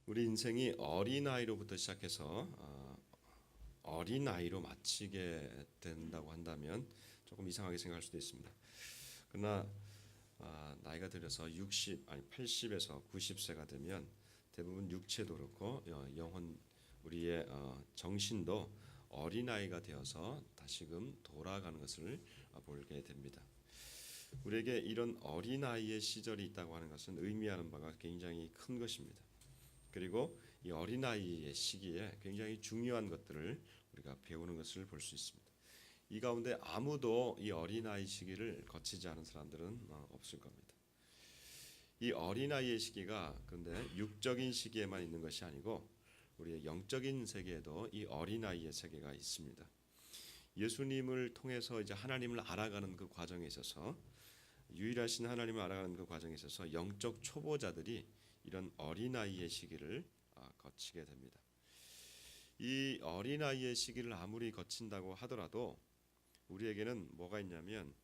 우리 인생이 어린아이로부터 시작해서 어린아이로 마치게 된다고 한다면 조금 이상하게 생각할 수도 있습니다. 그러나 나이가 들어서 60 아니 80에서 90세가 되면 대부분 육체도 그렇고 영혼 우리의 정신도 어린아이가 되어서 다시금 돌아가는 것을 보게 됩니다. 우리에게 이런 어린아이의 시절이 있다고 하는 것은 의미하는 바가 굉장히 큰 것입니다. 그리고 이 어린아이의 시기에 굉장히 중요한 것들을 우리가 배우는 것을 볼 수 있습니다. 이 가운데 아무도 이 어린아이 시기를 거치지 않은 사람들은 없을 겁니다. 이 어린아이의 시기가 그런데 육적인 시기에만 있는 것이 아니고 우리의 영적인 세계에도 이 어린아이의 세계가 있습니다. 예수님을 통해서 이제 하나님을 알아가는 그 과정에 있어서 유일하신 하나님을 알아가는 그 과정에 있어서 영적 초보자들이 이런 어린아이의 시기를 거치게 됩니다. 이 어린아이의 시기를 아무리 거친다고 하더라도 우리에게는 뭐가 있냐면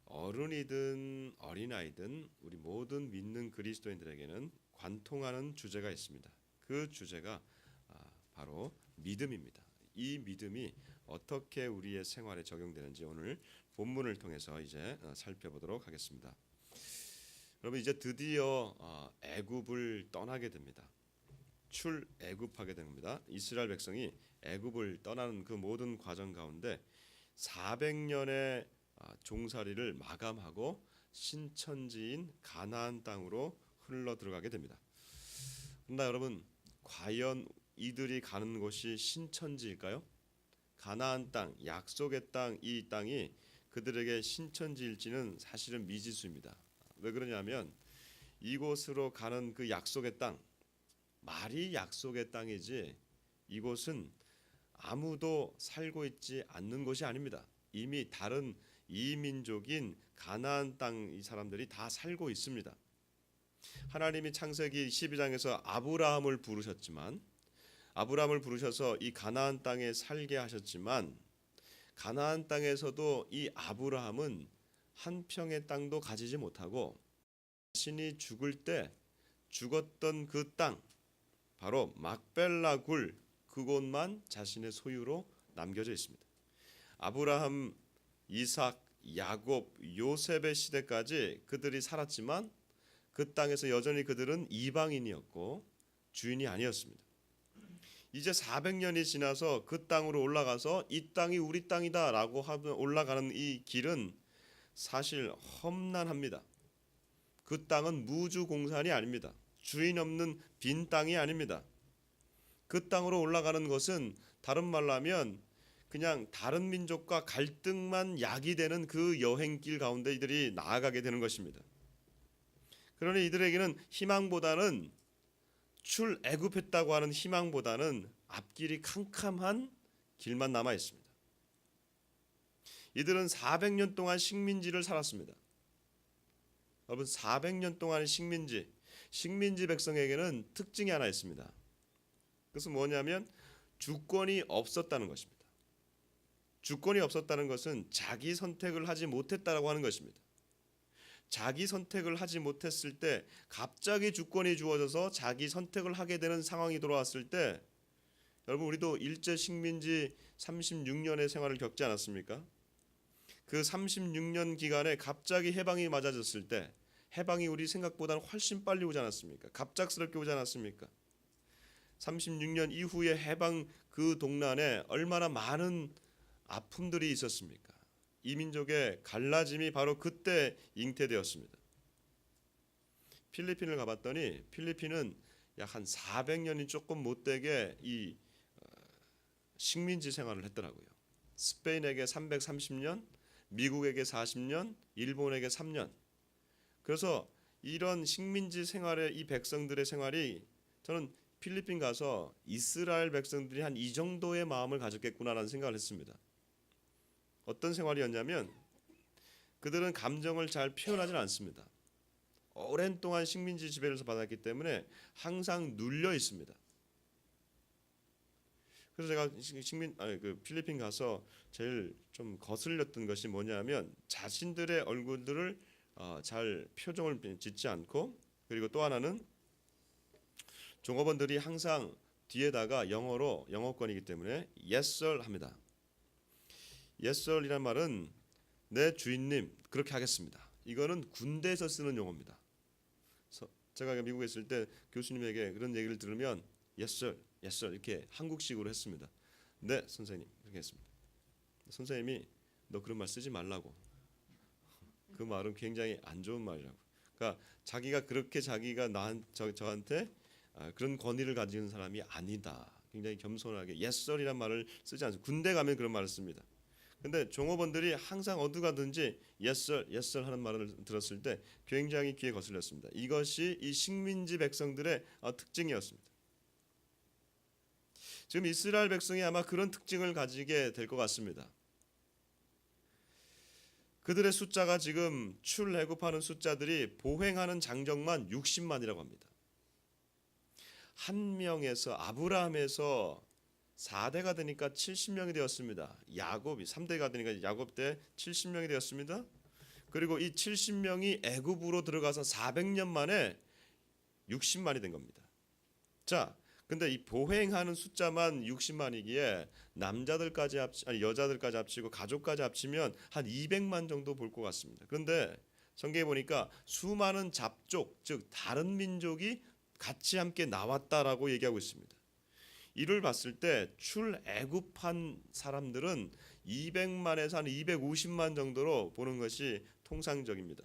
어른이든 어린아이든 우리 모든 믿는 그리스도인들에게는 관통하는 주제가 있습니다. 그 주제가 바로 믿음입니다. 이 믿음이 어떻게 우리의 생활에 적용되는지 오늘 본문을 통해서 이제 살펴보도록 하겠습니다. 여러분 이제 드디어 애굽을 떠나게 됩니다. 출애굽하게 됩니다. 이스라엘 백성이 애굽을 떠나는 그 모든 과정 가운데 400년의 종살이를 마감하고 신천지인 가나안 땅으로 흘러 들어가게 됩니다. 그러나 여러분 과연 이들이 가는 곳이 신천지일까요? 가나안 땅, 약속의 땅, 이 땅이 그들에게 신천지일지는 사실은 미지수입니다. 왜 그러냐면 이곳으로 가는 그 약속의 땅, 말이 약속의 땅이지 이곳은 아무도 살고 있지 않는 곳이 아닙니다. 이미 다른 이민족인 가나안 땅 이 사람들이 다 살고 있습니다. 하나님이 창세기 12장에서 아브라함을 부르셔서 이 가나안 땅에 살게 하셨지만 가나안 땅에서도 이 아브라함은 한 평의 땅도 가지지 못하고 자신이 죽을 때 죽었던 그 땅 바로 막벨라 굴 그곳만 자신의 소유로 남겨져 있습니다. 아브라함, 이삭, 야곱, 요셉의 시대까지 그들이 살았지만 그 땅에서 여전히 그들은 이방인이었고 주인이 아니었습니다. 이제 400년이 지나서 그 땅으로 올라가서 이 땅이 우리 땅이다라고 하며 올라가는 이 길은 사실 험난합니다. 그 땅은 무주공산이 아닙니다. 주인 없는 빈 땅이 아닙니다. 그 땅으로 올라가는 것은 다른 말로 하면 그냥 다른 민족과 갈등만 야기되는 그 여행길 가운데 이들이 나아가게 되는 것입니다. 그러니 이들에게는 희망보다는 출애굽했다고 하는 희망보다는 앞길이 캄캄한 길만 남아 있습니다. 이들은 400년 동안 식민지를 살았습니다. 여러분 400년 동안의 식민지 백성에게는 특징이 하나 있습니다. 그것은 뭐냐면 주권이 없었다는 것입니다. 주권이 없었다는 것은 자기 선택을 하지 못했다라고 하는 것입니다. 자기 선택을 하지 못했을 때 갑자기 주권이 주어져서 자기 선택을 하게 되는 상황이 돌아왔을 때 여러분 우리도 일제 식민지 36년의 생활을 겪지 않았습니까? 그 36년 기간에 갑자기 해방이 맞아졌을 때 해방이 우리 생각보다는 훨씬 빨리 오지 않았습니까? 갑작스럽게 오지 않았습니까? 36년 이후에 해방 그 동란에 얼마나 많은 아픔들이 있었습니까? 이 민족의 갈라짐이 바로 그때 잉태되었습니다. 필리핀을 가봤더니 필리핀은 약 한 400년이 조금 못되게 이 식민지 생활을 했더라고요. 스페인에게 330년, 미국에게 40년, 일본에게 3년. 그래서 이런 식민지 생활의 이 백성들의 생활이 저는 필리핀 가서 이스라엘 백성들이 한 이 정도의 마음을 가졌겠구나라는 생각을 했습니다. 어떤 생활이었냐면 그들은 감정을 잘 표현하지 않습니다. 오랜 동안 식민지 지배를 받았기 때문에 항상 눌려 있습니다. 그래서 제가 필리핀 가서 제일 좀 거슬렸던 것이 뭐냐면 자신들의 얼굴들을 잘 표정을 짓지 않고 그리고 또 하나는 종업원들이 항상 뒤에다가 영어권이기 때문에 yes sir 합니다. yes sir이란 말은 네 주인님 그렇게 하겠습니다. 이거는 군대에서 쓰는 용어입니다. 제가 미국에 있을 때 교수님에게 그런 얘기를 들으면 yes sir, yes sir 이렇게 한국식으로 했습니다. 네 선생님 이렇게 했습니다. 선생님이 너 그런 말 쓰지 말라고. 그 말은 굉장히 안 좋은 말이라고. 그러니까 자기가 그렇게 자기가 저한테 그런 권위를 가지는 사람이 아니다. 굉장히 겸손하게 yes sir이란 말을 쓰지 않습니다. 군대 가면 그런 말을 씁니다. 근데 종업원들이 항상 어디 가든지 yes sir, yes sir 하는 말을 들었을 때 굉장히 귀에 거슬렸습니다. 이것이 이 식민지 백성들의 특징이었습니다. 지금 이스라엘 백성이 아마 그런 특징을 가지게 될 것 같습니다. 그들의 숫자가 지금 출애굽하는 숫자들이 보행하는 장정만 60만이라고 합니다. 한 명에서 아브라함에서 4대가 되니까 70명이 되었습니다. 야곱이 3대가 되니까 야곱 때 70명이 되었습니다. 그리고 이 70명이 애굽으로 들어가서 400년 만에 60만이 된 겁니다. 자, 근데 이 보행하는 숫자만 60만이기에 여자들까지 합치고 가족까지 합치면 한 200만 정도 볼 것 같습니다. 그런데 성경에 보니까 수많은 잡족, 즉 다른 민족이 같이 함께 나왔다라고 얘기하고 있습니다. 이를 봤을 때 출애굽한 사람들은 200만에서 한 250만 정도로 보는 것이 통상적입니다.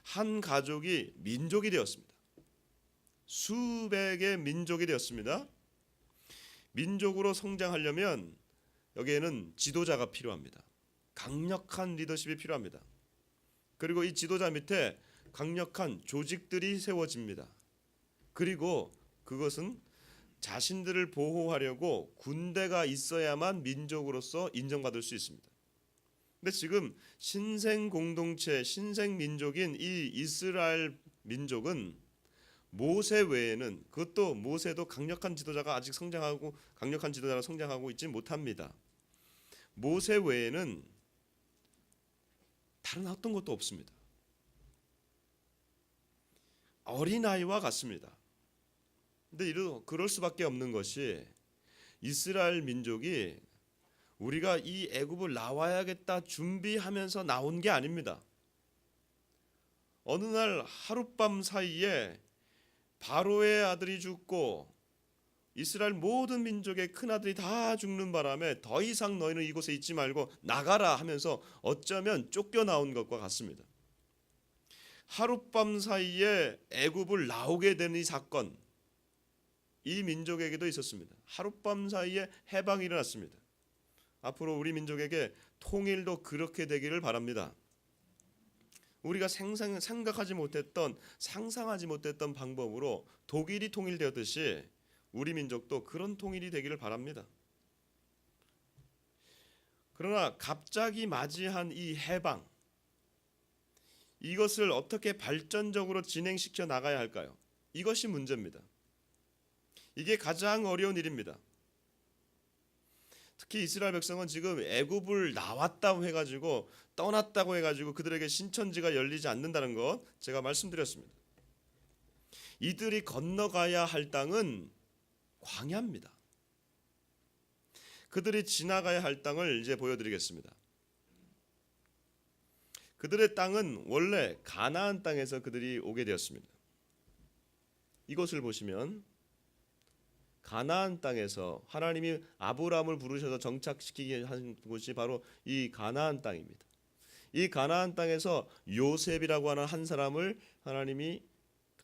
한 가족이 민족이 되었습니다. 수백의 민족이 되었습니다. 민족으로 성장하려면 여기에는 지도자가 필요합니다. 강력한 리더십이 필요합니다. 그리고 이 지도자 밑에 강력한 조직들이 세워집니다. 그리고 그것은 자신들을 보호하려고 군대가 있어야만 민족으로서 인정받을 수 있습니다. 근데 지금 신생 공동체, 신생 민족인 이 이스라엘 민족은 모세 외에는, 그것도 모세도 강력한 지도자가 아직 강력한 지도자가 성장하고 있지 못합니다. 모세 외에는 다른 어떤 것도 없습니다. 어린아이와 같습니다. 근데 그럴 수밖에 없는 것이 이스라엘 민족이 우리가 이 애굽을 나와야겠다 준비하면서 나온 게 아닙니다. 어느 날 하룻밤 사이에 바로의 아들이 죽고 이스라엘 모든 민족의 큰아들이 다 죽는 바람에 더 이상 너희는 이곳에 있지 말고 나가라 하면서 어쩌면 쫓겨나온 것과 같습니다. 하룻밤 사이에 애굽을 나오게 된 이 사건, 이 민족에게도 있었습니다. 하룻밤 사이에 해방이 일어났습니다. 앞으로 우리 민족에게 통일도 그렇게 되기를 바랍니다. 우리가 생각하지 못했던, 상상하지 못했던 방법으로 독일이 통일되었듯이 우리 민족도 그런 통일이 되기를 바랍니다. 그러나 갑자기 맞이한 이 해방, 이것을 어떻게 발전적으로 진행시켜 나가야 할까요? 이것이 문제입니다. 이게 가장 어려운 일입니다. 특히 이스라엘 백성은 지금 애굽을 나왔다고 해가지고 떠났다고 해가지고 그들에게 신천지가 열리지 않는다는 것 제가 말씀드렸습니다. 이들이 건너가야 할 땅은 광야입니다. 그들이 지나가야 할 땅을 이제 보여드리겠습니다. 그들의 땅은 원래 가나안 땅에서 그들이 오게 되었습니다. 이것을 보시면 가나안 땅에서 하나님이 아브라함을 부르셔서 정착시키게 한 곳이 바로 이 가나안 땅입니다. 이 가나안 땅에서 요셉이라고 하는 한 사람을 하나님이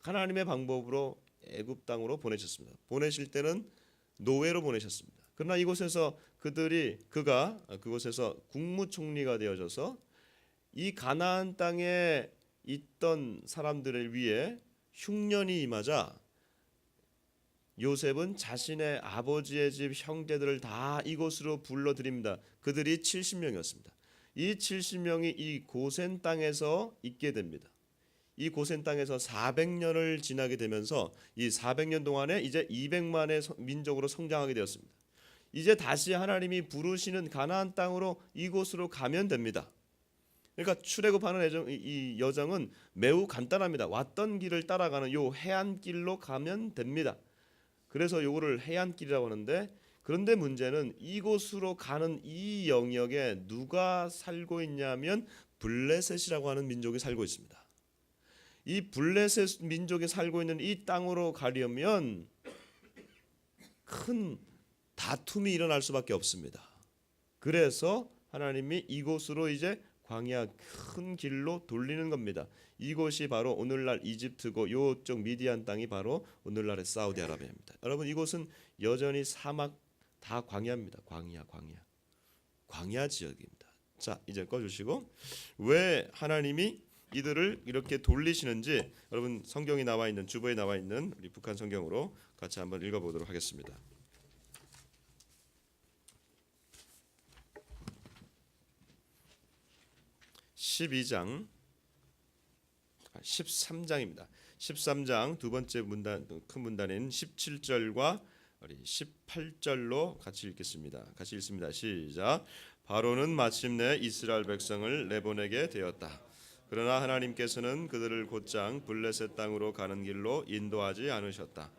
하나님의 방법으로 애굽 땅으로 보내셨습니다. 보내실 때는 노예로 보내셨습니다. 그러나 이곳에서 그가 그곳에서 국무총리가 되어져서 이 가나안 땅에 있던 사람들을 위해 흉년이 임하자 요셉은 자신의 아버지의 집 형제들을 다 이곳으로 불러들입니다. 그들이 70명이었습니다. 이 70명이 이 고센 땅에서 있게 됩니다. 이 고센 땅에서 400년을 지나게 되면서 이 400년 동안에 이제 200만의 민족으로 성장하게 되었습니다. 이제 다시 하나님이 부르시는 가나안 땅으로 이곳으로 가면 됩니다. 그러니까 출애굽하는 이 여정은 매우 간단합니다. 왔던 길을 따라가는 요 해안길로 가면 됩니다. 그래서 요거를 해안길이라고 하는데, 그런데 문제는 이곳으로 가는 이 영역에 누가 살고 있냐면 블레셋이라고 하는 민족이 살고 있습니다. 이 블레셋 민족이 살고 있는 이 땅으로 가려면 큰 다툼이 일어날 수밖에 없습니다. 그래서 하나님이 이곳으로 이제 광야 큰 길로 돌리는 겁니다. 이곳이 바로 오늘날 이집트고 요쪽 미디안 땅이 바로 오늘날의 사우디아라비아입니다. 여러분, 이곳은 여전히 사막, 다 광야입니다. 광야 지역입니다. 자, 이제 꺼주시고, 왜 하나님이 이들을 이렇게 돌리시는지 여러분 성경이 나와 있는, 주보에 나와 있는 우리 북한 성경으로 같이 한번 읽어보도록 하겠습니다. 13장입니다. 13장 두 번째 문단, 큰 문단인 17절과 18절로 같이 읽겠습니다. 같이 읽습니다. 시작. 바로는 마침내 이스라엘 백성을 내보내게 되었다. 그러나 하나님께서는 그들을 곧장 블레셋 땅으로 가는 길로 인도하지 않으셨다.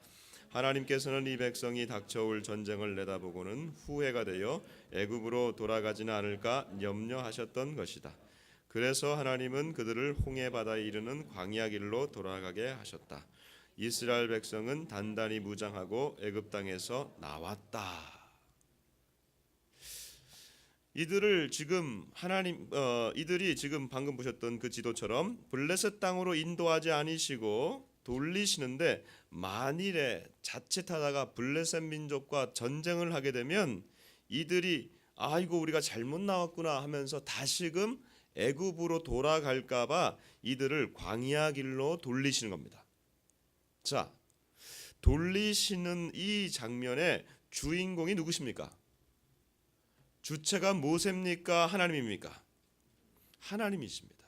하나님께서는 이 백성이 닥쳐올 전쟁을 내다보고는 후회가 되어 애굽으로 돌아가지는 않을까 염려하셨던 것이다. 그래서 하나님은 그들을 홍해 바다에 이르는 광야 길로 돌아가게 하셨다. 이스라엘 백성은 단단히 무장하고 애굽 땅에서 나왔다. 이들이 지금 방금 보셨던 그 지도처럼 블레셋 땅으로 인도하지 않으시고 돌리시는데, 만일에 자칫하다가 블레셋 민족과 전쟁을 하게 되면 이들이 아이고 우리가 잘못 나왔구나 하면서 다시금 애굽으로 돌아갈까봐 이들을 광야 길로 돌리시는 겁니다. 자, 돌리시는 이 장면의 주인공이 누구십니까? 주체가 모세입니까? 하나님입니까? 하나님이십니다.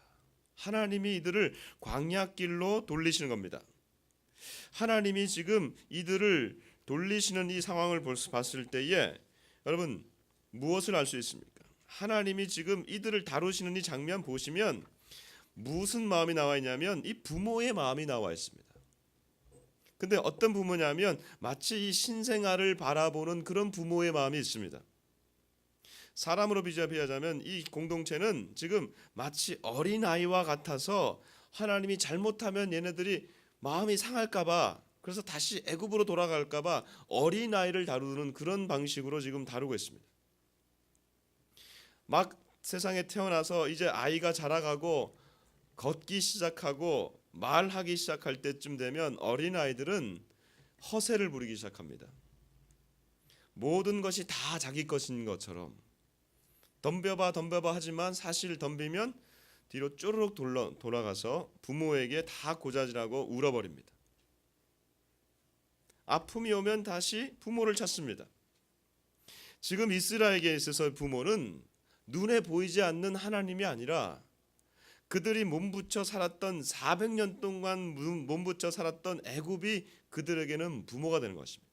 하나님이 이들을 광야길로 돌리시는 겁니다. 하나님이 지금 이들을 돌리시는 이 상황을 봤을 때에 여러분 무엇을 알 수 있습니까? 하나님이 지금 이들을 다루시는 이 장면 보시면 무슨 마음이 나와 있냐면 이 부모의 마음이 나와 있습니다. 근데 어떤 부모냐면 마치 이 신생아를 바라보는 그런 부모의 마음이 있습니다. 사람으로 비유하자면 이 공동체는 지금 마치 어린아이와 같아서 하나님이 잘못하면 얘네들이 마음이 상할까봐, 그래서 다시 애굽으로 돌아갈까봐 어린아이를 다루는 그런 방식으로 지금 다루고 있습니다. 막 세상에 태어나서 이제 아이가 자라가고 걷기 시작하고 말하기 시작할 때쯤 되면 어린아이들은 허세를 부리기 시작합니다. 모든 것이 다 자기 것인 것처럼 덤벼봐 하지만 사실 덤비면 뒤로 쪼르륵 돌아가서 부모에게 다 고자질하고 울어버립니다. 아픔이 오면 다시 부모를 찾습니다. 지금 이스라엘에게 있어서 부모는 눈에 보이지 않는 하나님이 아니라 그들이 몸부쳐 살았던 400년 동안 몸부쳐 살았던 애굽이 그들에게는 부모가 되는 것입니다.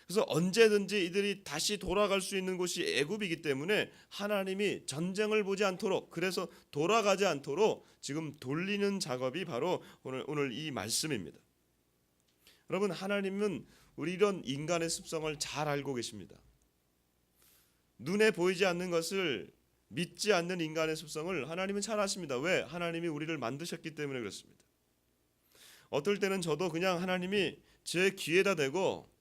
그래서 언제든지 이들이 다시 돌아갈 수 있는 곳이 애굽이기 때문에 하나님이 전쟁을 보지 않도록, 그래서 돌아가지 않도록 지금 돌리는 작업이 바로 오늘 이 말씀입니다. 여러분, 하나님은 우리 이런 인간의 습성을 잘 알고 계십니다. 눈에 보이지 않는 것을 믿지 않는 인간의 습성을 하나님은 잘 아십니다. 왜? 하나님이 우리를 만드셨기 때문에 그렇습니다. 어떨 때는 저도 그냥 하나님이 제 귀에다 대고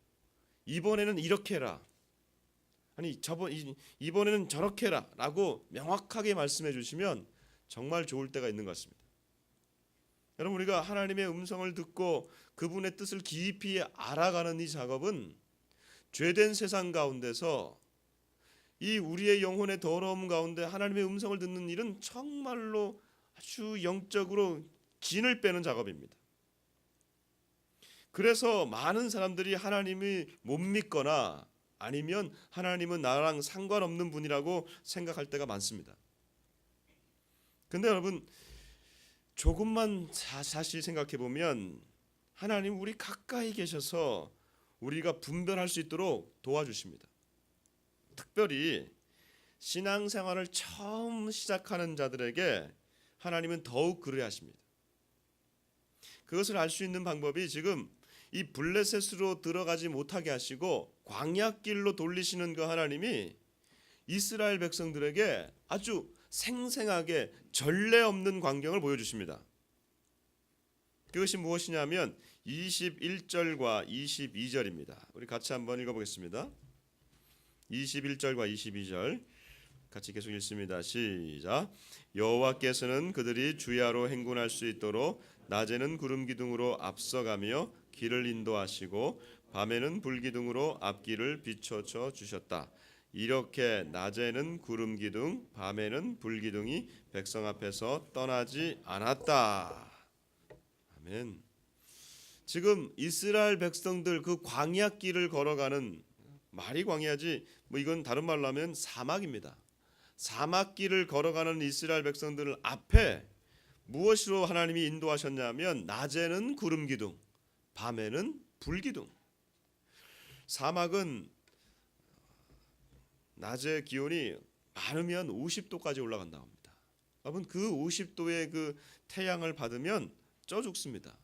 이번에는 이렇게 해라, 아니 이번에는 저렇게 해라 라고 명확하게 말씀해 주시면 정말 좋을 때가 있는 것 같습니다. 여러분, 우리가 하나님의 음성을 듣고 그분의 뜻을 깊이 알아가는 이 작업은 죄된 세상 가운데서 이 우리의 영혼의 더러움 가운데 하나님의 음성을 듣는 일은 정말로 아주 영적으로 진을 빼는 작업입니다. 그래서 많은 사람들이 하나님이 못 믿거나 아니면 하나님은 나랑 상관없는 분이라고 생각할 때가 많습니다. 근데 여러분, 조금만 다시 생각해 보면 하나님 우리 가까이 계셔서 우리가 분별할 수 있도록 도와주십니다. 특별히 신앙생활을 처음 시작하는 자들에게 하나님은 더욱 그러야 하십니다. 그것을 알 수 있는 방법이 지금 이 블레셋으로 들어가지 못하게 하시고 광야길로 돌리시는 그 하나님이 이스라엘 백성들에게 아주 생생하게 전례 없는 광경을 보여주십니다. 그것이 무엇이냐면 21절과 22절입니다. 우리 같이 한번 읽어보겠습니다. 21절과 22절 같이 계속 읽습니다. 시작. 여호와께서는 그들이 주야로 행군할 수 있도록 낮에는 구름 기둥으로 앞서가며 길을 인도하시고 밤에는 불 기둥으로 앞길을 비춰줘 주셨다. 이렇게 낮에는 구름 기둥, 밤에는 불 기둥이 백성 앞에서 떠나지 않았다. 아멘. 지금 이스라엘 백성들 그 광야 길을 걸어가는, 말이 광야지 뭐 이건 다른 말로 하면 사막입니다. 사막길을 걸어가는 이스라엘 백성들 앞에 무엇으로 하나님이 인도하셨냐면 낮에는 구름 기둥, 밤에는 불 기둥. 사막은 낮에 기온이 많으면 50도까지 올라간다고 합니다. 여러분 그 50도의 그 태양을 받으면 쪄 죽습니다.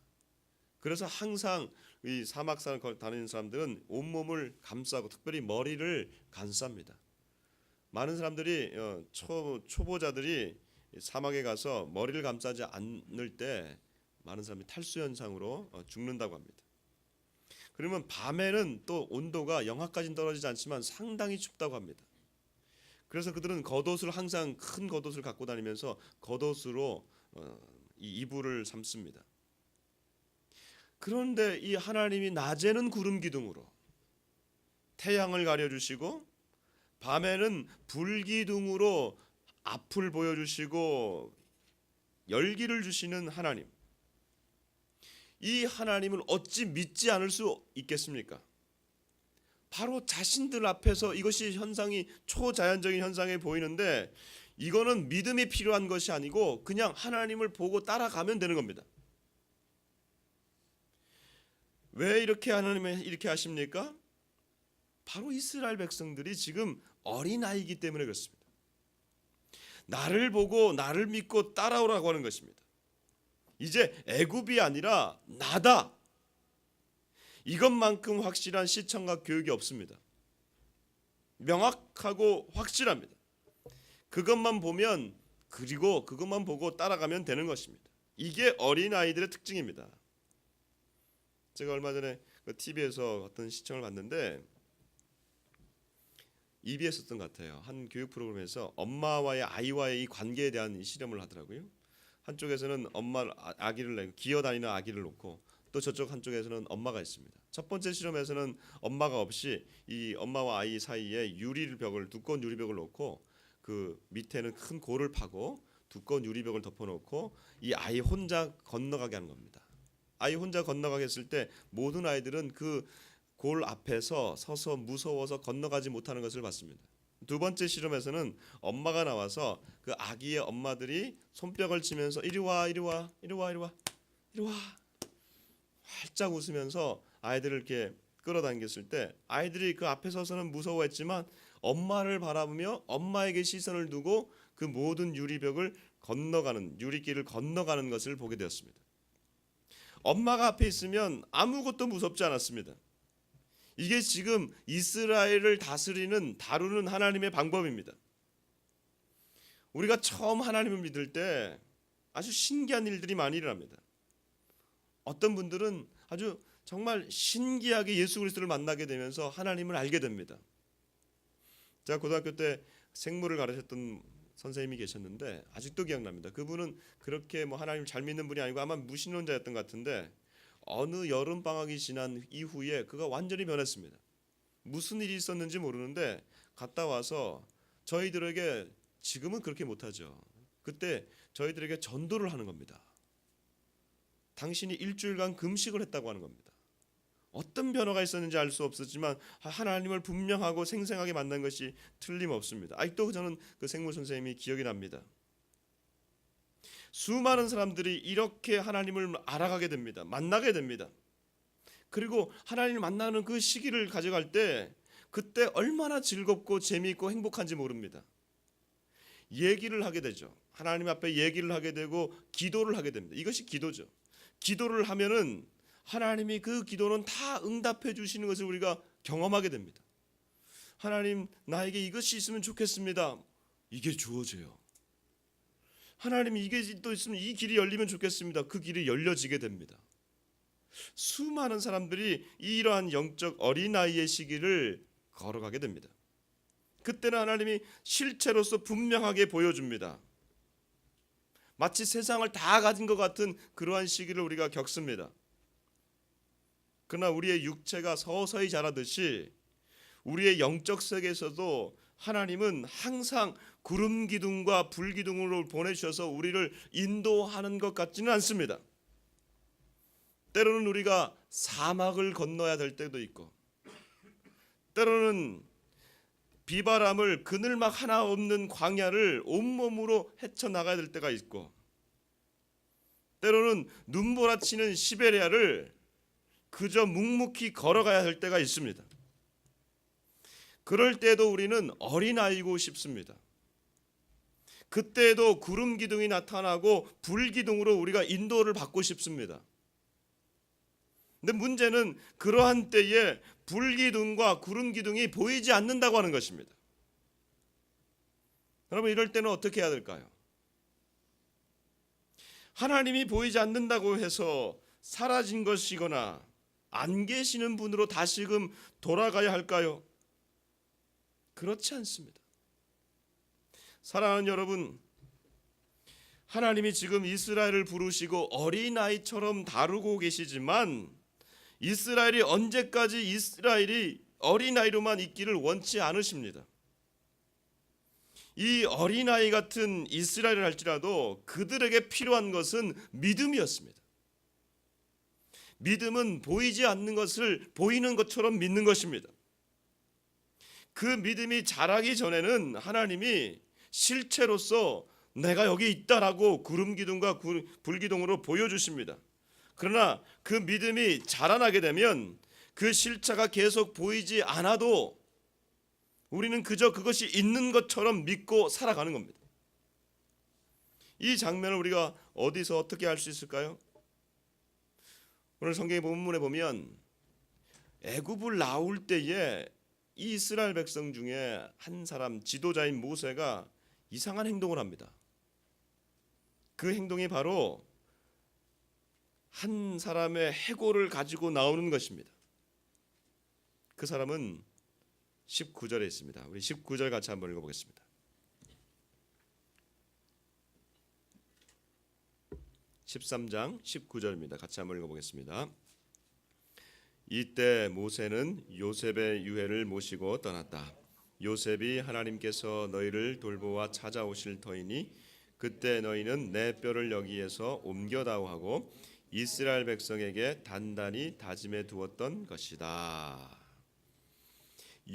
그래서 항상 이 사막산을 다니는 사람들은 온몸을 감싸고 특별히 머리를 감쌉니다. 많은 사람들이 초보자들이 사막에 가서 머리를 감싸지 않을 때 많은 사람이 탈수 현상으로 죽는다고 합니다. 그러면 밤에는 또 온도가 영하까지는 떨어지지 않지만 상당히 춥다고 합니다. 그래서 그들은 겉옷을 항상 큰 겉옷을 갖고 다니면서 겉옷으로 이 이불을 삼습니다. 그런데 이 하나님이 낮에는 구름 기둥으로 태양을 가려주시고 밤에는 불 기둥으로 앞을 보여주시고 열기를 주시는 하나님, 이 하나님을 어찌 믿지 않을 수 있겠습니까? 바로 자신들 앞에서 이것이 현상이 초자연적인 현상에 보이는데 이거는 믿음이 필요한 것이 아니고 그냥 하나님을 보고 따라가면 되는 겁니다. 왜 이렇게 하나님이 이렇게 하십니까? 바로 이스라엘 백성들이 지금 어린아이이기 때문에 그렇습니다. 나를 보고 나를 믿고 따라오라고 하는 것입니다. 이제 애굽이 아니라 나다. 이것만큼 확실한 시청과 교육이 없습니다. 명확하고 확실합니다. 그것만 보면, 그리고 그것만 보고 따라가면 되는 것입니다. 이게 어린아이들의 특징입니다. 제가 얼마 전에 TV에서 어떤 시청을 봤는데 EBS였던 것 같아요. 한 교육 프로그램에서 엄마와의 아이와의 이 관계에 대한 실험을 하더라고요. 한쪽에서는 아기를 내고 기어다니는 아기를 놓고 또 저쪽 한쪽에서는 엄마가 있습니다. 첫 번째 실험에서는 엄마가 없이 이 엄마와 아이 사이에 두꺼운 유리벽을 놓고 그 밑에는 큰 골을 파고 두꺼운 유리벽을 덮어놓고 이 아이 혼자 건너가게 하는 겁니다. 아이 혼자 건너가게 했을 때 모든 아이들은 그 골 앞에서 서서 무서워서 건너가지 못하는 것을 봤습니다. 두 번째 실험에서는 엄마가 나와서 그 아기의 엄마들이 손뼉을 치면서 이리 와 활짝 웃으면서 아이들을 이렇게 끌어당겼을 때 아이들이 그 앞에 서서는 무서워했지만 엄마를 바라보며 엄마에게 시선을 두고 그 모든 유리길을 건너가는 것을 보게 되었습니다. 엄마가 앞에 있으면 아무것도 무섭지 않았습니다. 이게 지금 이스라엘을 다루는 하나님의 방법입니다. 우리가 처음 하나님을 믿을 때 아주 신기한 일들이 많이 일어납니다. 어떤 분들은 아주 정말 신기하게 예수 그리스도를 만나게 되면서 하나님을 알게 됩니다. 제가 고등학교 때 생물을 가르쳤던 선생님이 계셨는데 아직도 기억납니다. 그분은 그렇게 하나님을 잘 믿는 분이 아니고 아마 무신론자였던 것 같은데 어느 여름 방학이 지난 이후에 그가 완전히 변했습니다. 무슨 일이 있었는지 모르는데 갔다 와서 저희들에게, 지금은 그렇게 못하죠. 그때 저희들에게 전도를 하는 겁니다. 당신이 일주일간 금식을 했다고 하는 겁니다. 어떤 변화가 있었는지 알 수 없었지만 하나님을 분명하고 생생하게 만난 것이 틀림없습니다. 아직도 저는 그 생물 선생님이 기억이 납니다. 수많은 사람들이 이렇게 하나님을 알아가게 됩니다. 만나게 됩니다. 그리고 하나님을 만나는 그 시기를 가져갈 때 그때 얼마나 즐겁고 재미있고 행복한지 모릅니다. 얘기를 하게 되죠. 하나님 앞에 얘기를 하게 되고 기도를 하게 됩니다. 이것이 기도죠. 기도를 하면은 하나님이 그 기도는 다 응답해 주시는 것을 우리가 경험하게 됩니다. 하나님, 나에게 이것이 있으면 좋겠습니다. 이게 주어져요. 하나님, 이게 또 있으면 이 길이 열리면 좋겠습니다. 그 길이 열려지게 됩니다. 수많은 사람들이 이러한 영적 어린아이의 시기를 걸어가게 됩니다. 그때는 하나님이 실체로서 분명하게 보여줍니다. 마치 세상을 다 가진 것 같은 그러한 시기를 우리가 겪습니다. 그러나 우리의 육체가 서서히 자라듯이 우리의 영적 세계에서도 하나님은 항상 구름 기둥과 불 기둥으로 보내주셔서 우리를 인도하는 것 같지는 않습니다. 때로는 우리가 사막을 건너야 될 때도 있고, 때로는 비바람을 그늘막 하나 없는 광야를 온몸으로 헤쳐나가야 될 때가 있고, 때로는 눈보라치는 시베리아를 그저 묵묵히 걸어가야 할 때가 있습니다. 그럴 때도 우리는 어린아이고 싶습니다. 그때도 구름 기둥이 나타나고 불 기둥으로 우리가 인도를 받고 싶습니다. 근데 문제는 그러한 때에 불 기둥과 구름 기둥이 보이지 않는다고 하는 것입니다. 여러분, 이럴 때는 어떻게 해야 될까요? 하나님이 보이지 않는다고 해서 사라진 것이거나 안 계시는 분으로 다시금 돌아가야 할까요? 그렇지 않습니다. 사랑하는 여러분, 하나님이 지금 이스라엘을 부르시고 어린아이처럼 다루고 계시지만 이스라엘이 언제까지 이스라엘이 어린아이로만 있기를 원치 않으십니다. 이 어린아이 같은 이스라엘을 할지라도 그들에게 필요한 것은 믿음이었습니다. 믿음은 보이지 않는 것을 보이는 것처럼 믿는 것입니다. 그 믿음이 자라기 전에는 하나님이 실체로서 내가 여기 있다라고 구름 기둥과 불 기둥으로 보여주십니다. 그러나 그 믿음이 자라나게 되면 그 실체가 계속 보이지 않아도 우리는 그저 그것이 있는 것처럼 믿고 살아가는 겁니다. 이 장면을 우리가 어디서 어떻게 알 수 있을까요? 오늘 성경의 본문에 보면 애굽을 나올 때에 이 이스라엘 백성 중에 한 사람, 지도자인 모세가 이상한 행동을 합니다. 그 행동이 바로 한 사람의 해골을 가지고 나오는 것입니다. 그 사람은 19절에 있습니다. 우리 19절 같이 한번 읽어보겠습니다. 13장 19절입니다. 같이 한번 읽어보겠습니다. 이때 모세는 요셉의 유해를 모시고 떠났다. 요셉이 하나님께서 너희를 돌보아 찾아오실 터이니 그때 너희는 내 뼈를 여기에서 옮겨다오 하고 이스라엘 백성에게 단단히 다짐해 두었던 것이다.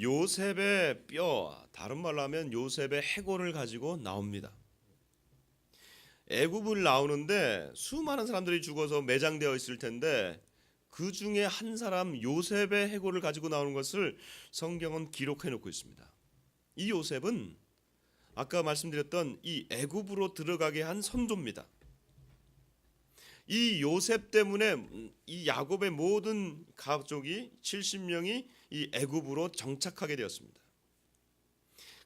요셉의 뼈, 다른 말로 하면 요셉의 해골을 가지고 나옵니다. 애굽을 나오는데 수많은 사람들이 죽어서 매장되어 있을 텐데 그 중에 한 사람 요셉의 해골을 가지고 나오는 것을 성경은 기록해 놓고 있습니다. 이 요셉은 아까 말씀드렸던 이 애굽으로 들어가게 한 선조입니다. 이 요셉 때문에 이 야곱의 모든 가족이 70명이 이 애굽으로 정착하게 되었습니다.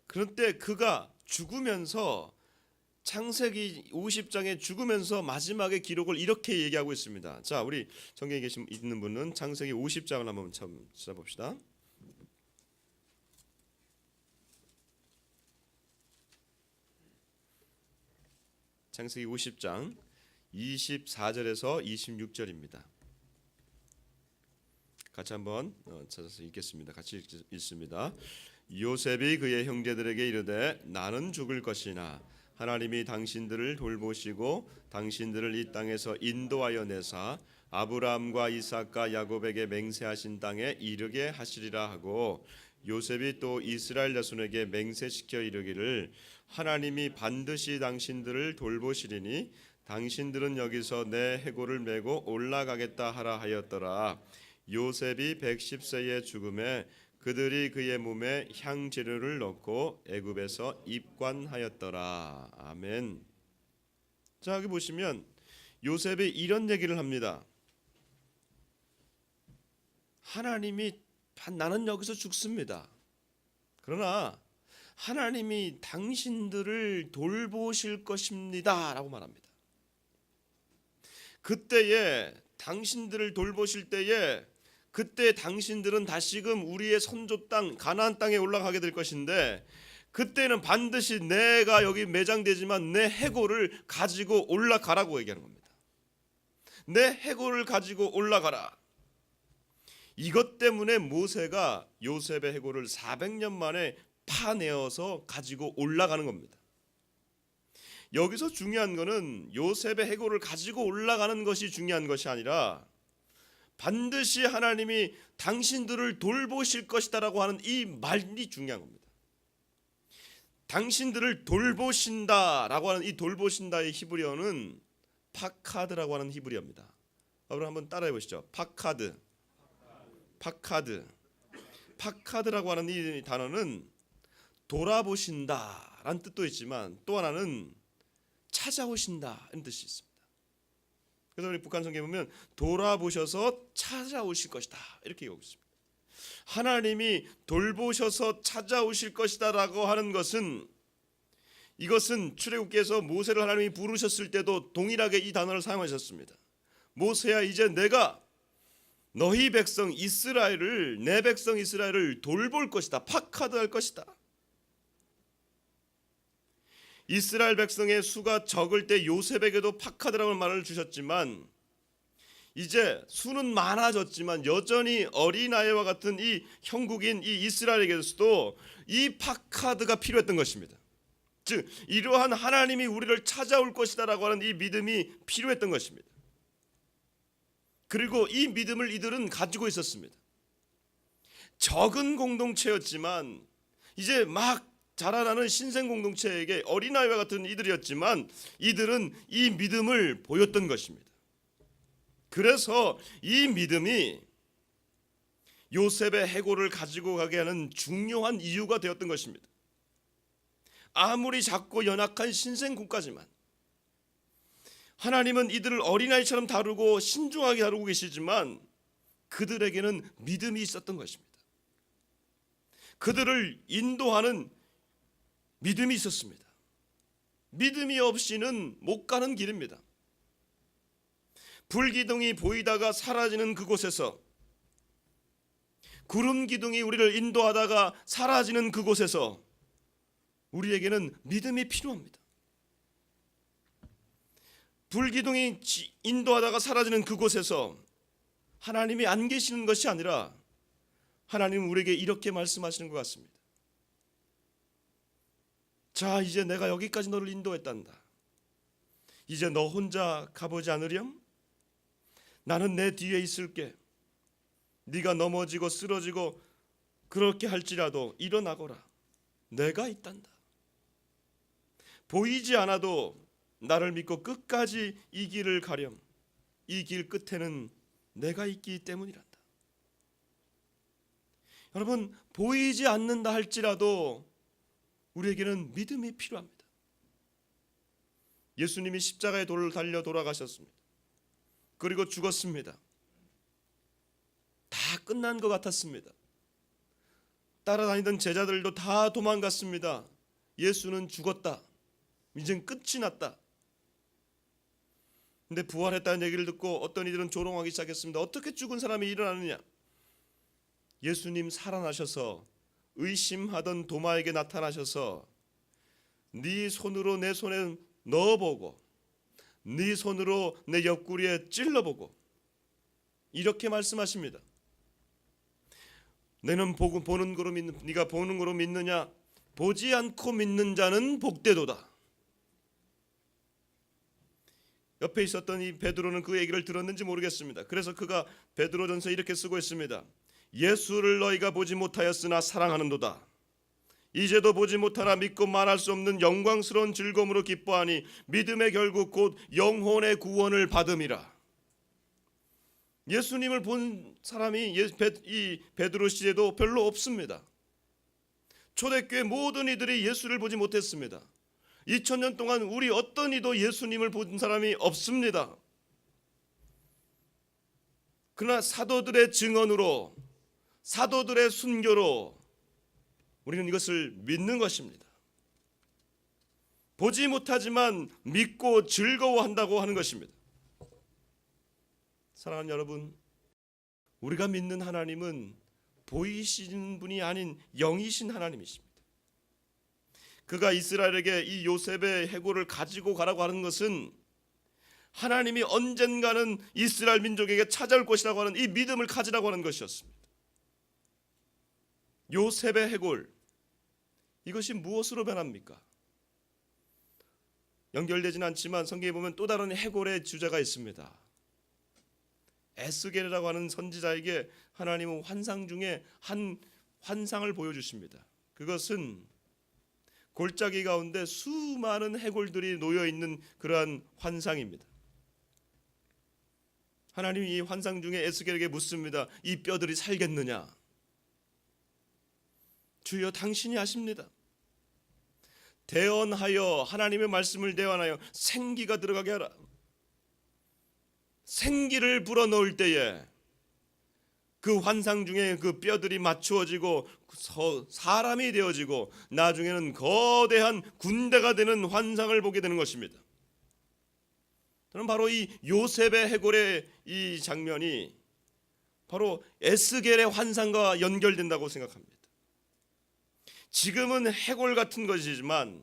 그런데 그가 죽으면서 창세기 50장에 죽으면서 마지막에 기록을 이렇게 얘기하고 있습니다. 자, 우리 성경에 있는 분은 창세기 50장을 한번 찾아봅시다. 창세기 50장 24절에서 26절입니다. 같이 한번 찾아서 읽겠습니다. 같이 읽습니다. 요셉이 그의 형제들에게 이르되 나는 죽을 것이나 하나님이 당신들을 돌보시고 당신들을 이 땅에서 인도하여 내사 아브라함과 이삭과 야곱에게 맹세하신 땅에 이르게 하시리라 하고 요셉이 또 이스라엘 자손에게 맹세시켜 이르기를 하나님이 반드시 당신들을 돌보시리니 당신들은 여기서 내 해골을 메고 올라가겠다 하라 하였더라. 요셉이 110세의 죽음에 그들이 그의 몸에 향재료를 넣고 애굽에서 입관하였더라. 아멘. 자, 여기 보시면 요셉이 이런 얘기를 합니다. 하나님이 나는 여기서 죽습니다. 그러나 하나님이 당신들을 돌보실 것입니다 라고 말합니다. 그때에 당신들을 돌보실 때에 그때 당신들은 다시금 우리의 선조 땅 가나안 땅에 올라가게 될 것인데 그때는 반드시 내가 여기 매장되지만 내 해골을 가지고 올라가라고 얘기하는 겁니다. 내 해골을 가지고 올라가라. 이것 때문에 모세가 요셉의 해골을 400년 만에 파내어서 가지고 올라가는 겁니다. 여기서 중요한 것은 요셉의 해골을 가지고 올라가는 것이 중요한 것이 아니라 반드시 하나님이 당신들을 돌보실 것이다라고 하는 이 말이 중요한 겁니다. 당신들을 돌보신다라고 하는 이 돌보신다의 히브리어는 파카드라고 하는 히브리어입니다. 여러분 한번 따라해 보시죠. 파카드. 파카드라고 하는 이 단어는 돌아보신다라는 뜻도 있지만 또 하나는 찾아오신다 이런 뜻이 있습니다. 그래서 우리 북한 성경에 보면 돌아보셔서 찾아오실 것이다 이렇게 얘기하고 있습니다. 하나님이 돌보셔서 찾아오실 것이다라고 하는 것은 이것은 출애굽기에서 모세를 하나님이 부르셨을 때도 동일하게 이 단어를 사용하셨습니다. 모세야 이제 내가 너희 백성 이스라엘을 내 백성 이스라엘을 돌볼 것이다. 파카드할 것이다. 이스라엘 백성의 수가 적을 때 요셉에게도 파카드라고 말을 주셨지만 이제 수는 많아졌지만 여전히 어린아이와 같은 이 형국인 이 이스라엘에게서도 이 파카드가 필요했던 것입니다. 즉 이러한 하나님이 우리를 찾아올 것이다라고 하는 이 믿음이 필요했던 것입니다. 그리고 이 믿음을 이들은 가지고 있었습니다. 적은 공동체였지만 이제 막 자라나는 신생 공동체에게 어린아이와 같은 이들이었지만 이들은 이 믿음을 보였던 것입니다. 그래서 이 믿음이 요셉의 해골을 가지고 가게 하는 중요한 이유가 되었던 것입니다. 아무리 작고 연약한 신생 국가지만 하나님은 이들을 어린아이처럼 다루고 신중하게 다루고 계시지만 그들에게는 믿음이 있었던 것입니다. 그들을 인도하는 믿음이 있었습니다. 믿음이 없이는 못 가는 길입니다. 불기둥이 보이다가 사라지는 그곳에서 구름 기둥이 우리를 인도하다가 사라지는 그곳에서 우리에게는 믿음이 필요합니다. 불기둥이 인도하다가 사라지는 그곳에서 하나님이 안 계시는 것이 아니라 하나님은 우리에게 이렇게 말씀하시는 것 같습니다. 자, 이제 내가 여기까지 너를 인도했단다. 이제 너 혼자 가보지 않으렴? 나는 내 뒤에 있을게. 네가 넘어지고 쓰러지고 그렇게 할지라도 일어나거라. 내가 있단다. 보이지 않아도 나를 믿고 끝까지 이 길을 가렴. 이 길 끝에는 내가 있기 때문이란다. 여러분, 보이지 않는다 할지라도 우리에게는 믿음이 필요합니다. 예수님이 십자가에 달려 돌아가셨습니다. 그리고 죽었습니다. 다 끝난 것 같았습니다. 따라다니던 제자들도 다 도망갔습니다. 예수는 죽었다. 이젠 끝이 났다. 근데 부활했다는 얘기를 듣고 어떤 이들은 조롱하기 시작했습니다. 어떻게 죽은 사람이 일어나느냐? 예수님 살아나셔서 의심하던 도마에게 나타나셔서 네 손으로 내 손에 넣어보고 네 손으로 내 옆구리에 찔러보고 이렇게 말씀하십니다. 너는 보는 거로 네가 보는 거로 믿느냐? 보지 않고 믿는 자는 복되도다. 옆에 있었던 이 베드로는 그 얘기를 들었는지 모르겠습니다. 그래서 그가 베드로전서 이렇게 쓰고 있습니다. 예수를 너희가 보지 못하였으나 사랑하는도다. 이제도 보지 못하나 믿고 말할 수 없는 영광스러운 즐거움으로 기뻐하니 믿음의 결국 곧 영혼의 구원을 받음이라. 예수님을 본 사람이 이 베드로 시대도 별로 없습니다. 초대교회 모든 이들이 예수를 보지 못했습니다. 2000년 동안 우리 어떤 이도 예수님을 본 사람이 없습니다. 그러나 사도들의 증언으로, 사도들의 순교로 우리는 이것을 믿는 것입니다. 보지 못하지만 믿고 즐거워한다고 하는 것입니다. 사랑하는 여러분, 우리가 믿는 하나님은 보이시는 분이 아닌 영이신 하나님이십니다. 그가 이스라엘에게 이 요셉의 해골을 가지고 가라고 하는 것은 하나님이 언젠가는 이스라엘 민족에게 찾아올 것이라고 하는 이 믿음을 가지라고 하는 것이었습니다. 요셉의 해골, 이것이 무엇으로 변합니까? 연결되지는 않지만 성경에 보면 또 다른 해골의 주제가 있습니다. 에스겔이라고 하는 선지자에게 하나님은 환상 중에 한 환상을 보여주십니다. 그것은 골짜기 가운데 수많은 해골들이 놓여 있는 그러한 환상입니다. 하나님이 이 환상 중에 에스겔에게 묻습니다. 이 뼈들이 살겠느냐? 주여 당신이 아십니다. 대언하여, 하나님의 말씀을 대언하여 생기가 들어가게 하라. 생기를 불어넣을 때에 그 환상 중에 그 뼈들이 맞추어지고 사람이 되어지고 나중에는 거대한 군대가 되는 환상을 보게 되는 것입니다. 저는 바로 이 요셉의 해골의 이 장면이 바로 에스겔의 환상과 연결된다고 생각합니다. 지금은 해골 같은 것이지만,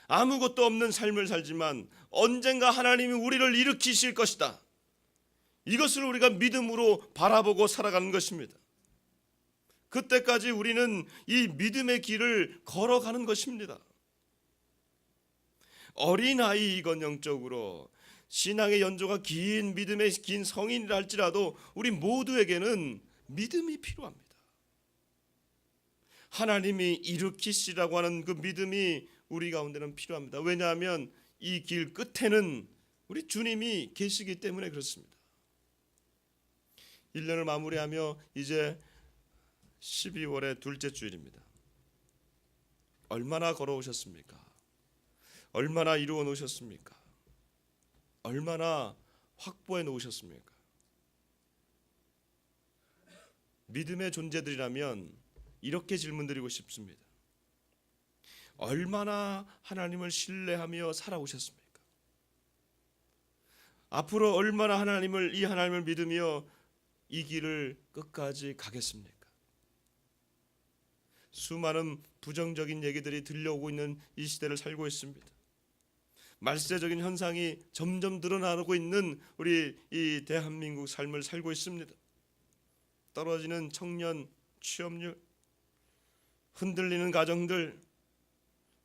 아무것도 없는 삶을 살지만 언젠가 하나님이 우리를 일으키실 것이다. 이것을 우리가 믿음으로 바라보고 살아가는 것입니다. 그때까지 우리는 이 믿음의 길을 걸어가는 것입니다. 어린아이이건 영적으로 신앙의 연조가 긴 믿음의 긴 성인이라 할지라도 우리 모두에게는 믿음이 필요합니다. 하나님이 일으키시라고 하는 그 믿음이 우리 가운데는 필요합니다. 왜냐하면 이 길 끝에는 우리 주님이 계시기 때문에 그렇습니다. 1년을 마무리하며 이제 12월의 둘째 주일입니다. 얼마나 걸어오셨습니까? 얼마나 이루어 놓으셨습니까? 얼마나 확보해 놓으셨습니까? 믿음의 존재들이라면 이렇게 질문드리고 싶습니다. 얼마나 하나님을 신뢰하며 살아오셨습니까? 앞으로 얼마나 이 하나님을 믿으며 이 길을 끝까지 가겠습니까? 수많은 부정적인 얘기들이 들려오고 있는 이 시대를 살고 있습니다. 말세적인 현상이 점점 드러나고 있는 우리 이 대한민국 삶을 살고 있습니다. 떨어지는 청년 취업률, 흔들리는 가정들,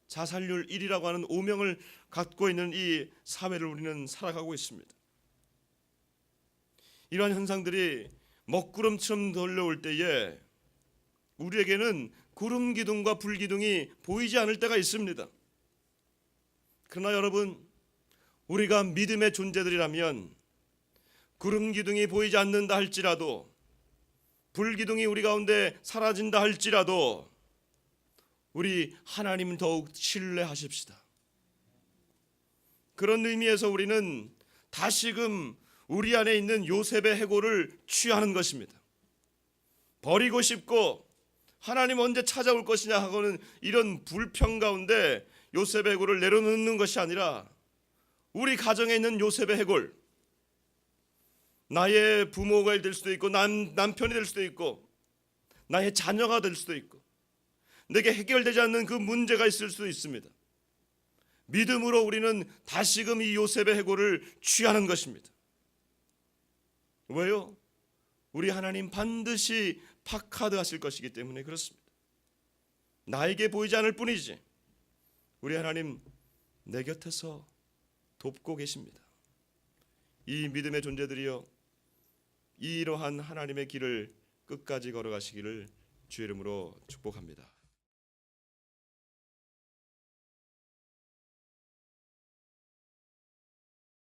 자살률 1위라고 하는 오명을 갖고 있는 이 사회를 우리는 살아가고 있습니다. 이러한 현상들이 먹구름처럼 돌려올 때에 우리에게는 구름 기둥과 불 기둥이 보이지 않을 때가 있습니다. 그러나 여러분, 우리가 믿음의 존재들이라면 구름 기둥이 보이지 않는다 할지라도, 불 기둥이 우리 가운데 사라진다 할지라도 우리 하나님 더욱 신뢰하십시다. 그런 의미에서 우리는 다시금 우리 안에 있는 요셉의 해골을 취하는 것입니다. 버리고 싶고 하나님 언제 찾아올 것이냐 하고는 이런 불평 가운데 요셉의 해골을 내려놓는 것이 아니라, 우리 가정에 있는 요셉의 해골, 나의 부모가 될 수도 있고 남편이 될 수도 있고 나의 자녀가 될 수도 있고 내게 해결되지 않는 그 문제가 있을 수도 있습니다. 믿음으로 우리는 다시금 이 요셉의 해골을 취하는 것입니다. 왜요? 우리 하나님 반드시 파카드 하실 것이기 때문에 그렇습니다. 나에게 보이지 않을 뿐이지 우리 하나님 내 곁에서 돕고 계십니다. 이 믿음의 존재들이여, 이러한 하나님의 길을 끝까지 걸어가시기를 주의 이름으로 축복합니다.